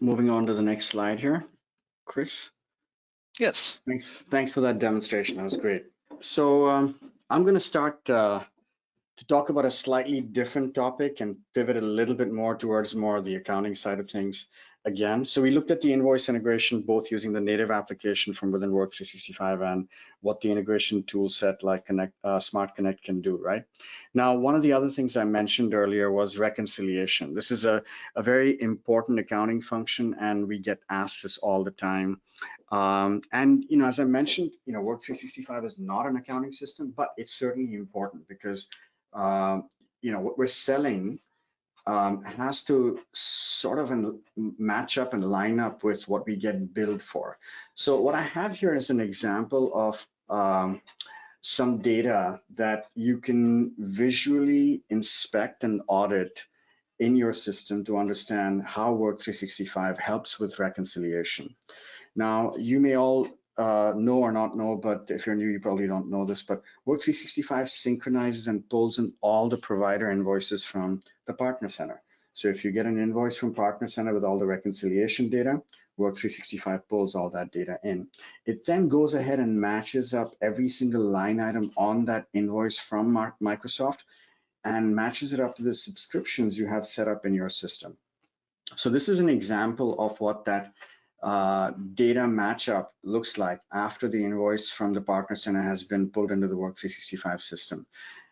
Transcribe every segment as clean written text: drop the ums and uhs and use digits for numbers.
moving on to the next slide here, Chris. Yes. Thanks for that demonstration. That was great. So I'm going to start to talk about a slightly different topic and pivot a little bit more towards more of the accounting side of things again. So we looked at the invoice integration, both using the native application from within Work 365 and what the integration tool set like Smart Connect can do, right? Now, one of the other things I mentioned earlier was reconciliation. This is a very important accounting function, and we get asked this all the time. And as I mentioned, Work 365 is not an accounting system, but it's certainly important because what we're selling has to sort of match up and line up with what we get billed for. So what I have here is an example of some data that you can visually inspect and audit in your system to understand how Work 365 helps with reconciliation. Now, you may all know or not know, but if you're new, you probably don't know this, but Work 365 synchronizes and pulls in all the provider invoices from the Partner Center. So if you get an invoice from Partner Center with all the reconciliation data, Work 365 pulls all that data in. It then goes ahead and matches up every single line item on that invoice from Microsoft and matches it up to the subscriptions you have set up in your system. So this is an example of what that data matchup looks like after the invoice from the Partner Center has been pulled into the Work 365 system.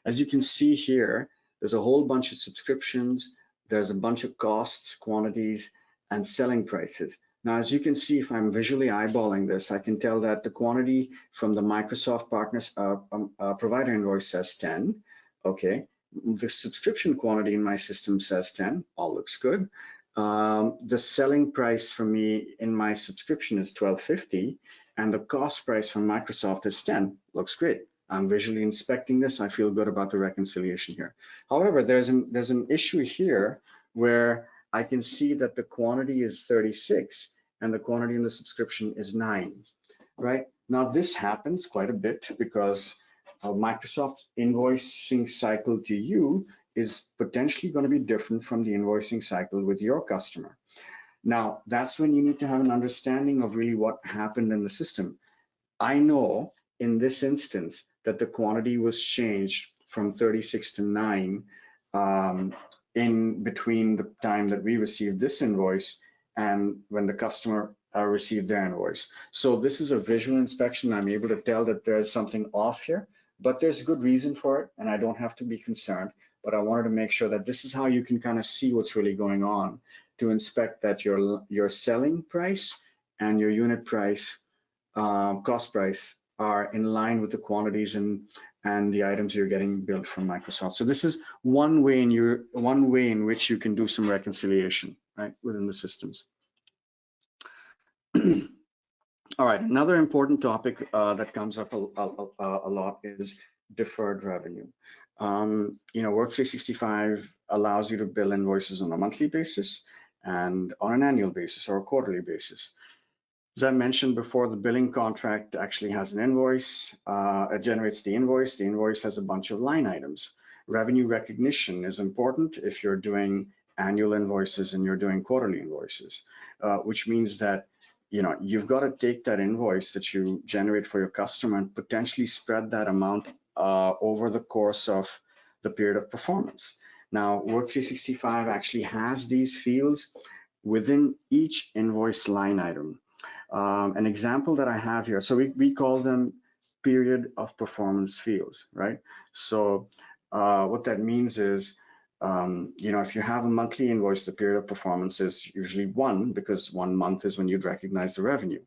As you can see here, there's a whole bunch of subscriptions, there's a bunch of costs, quantities, and selling prices. Now, as you can see, if I'm visually eyeballing this, I can tell that the quantity from the Microsoft Partners provider invoice says 10, okay. The subscription quantity in my system says 10, all looks good. The selling price for me in my subscription is $12.50, and the cost price from Microsoft is 10. Looks great. I'm visually inspecting this. I feel good about the reconciliation here. However, there's an issue here where I can see that the quantity is 36 and the quantity in the subscription is 9, right? Now, this happens quite a bit because Microsoft's invoicing cycle to you is potentially going to be different from the invoicing cycle with your customer. Now, that's when you need to have an understanding of really what happened in the system. I know in this instance that the quantity was changed from 36 to 9 in between the time that we received this invoice and when the customer received their invoice. So this is a visual inspection. I'm able to tell that there's something off here, but there's good reason for it, and I don't have to be concerned. But I wanted to make sure that this is how you can kind of see what's really going on to inspect that your selling price and your unit price, cost price, are in line with the quantities and the items you're getting billed from Microsoft. So this is one way in which you can do some reconciliation, right, within the systems. All right, another important topic that comes up a lot is deferred revenue. Work 365 allows you to bill invoices on a monthly basis and on an annual basis or a quarterly basis. As I mentioned before, the billing contract actually has an invoice. It generates the invoice. The invoice has a bunch of line items. Revenue recognition is important if you're doing annual invoices and you're doing quarterly invoices, which means that you've got to take that invoice that you generate for your customer and potentially spread that amount over the course of the period of performance. Now, Work 365 actually has these fields within each invoice line item. An example that I have here, so we call them period of performance fields, right? So what that means is, if you have a monthly invoice, the period of performance is usually 1 because 1 month is when you'd recognize the revenue.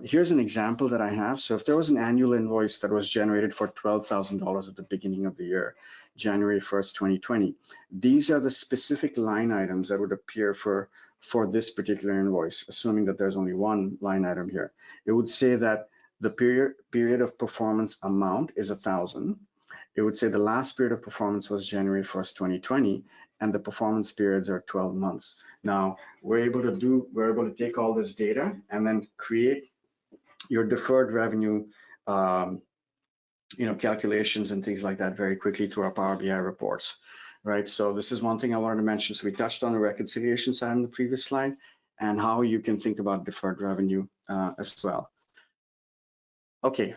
Here's an example that I have. So if there was an annual invoice that was generated for $12,000 at the beginning of the year, January 1st, 2020, these are the specific line items that would appear for this particular invoice, assuming that there's only one line item here. It would say that the period of performance amount is 1,000. It would say the last period of performance was January 1st, 2020, and the performance periods are 12 months. Now, we're able to take all this data and then create your deferred revenue calculations and things like that very quickly through our Power BI reports, right? So this is one thing I wanted to mention. So we touched on the reconciliation side in the previous slide, and how you can think about deferred revenue as well. Okay,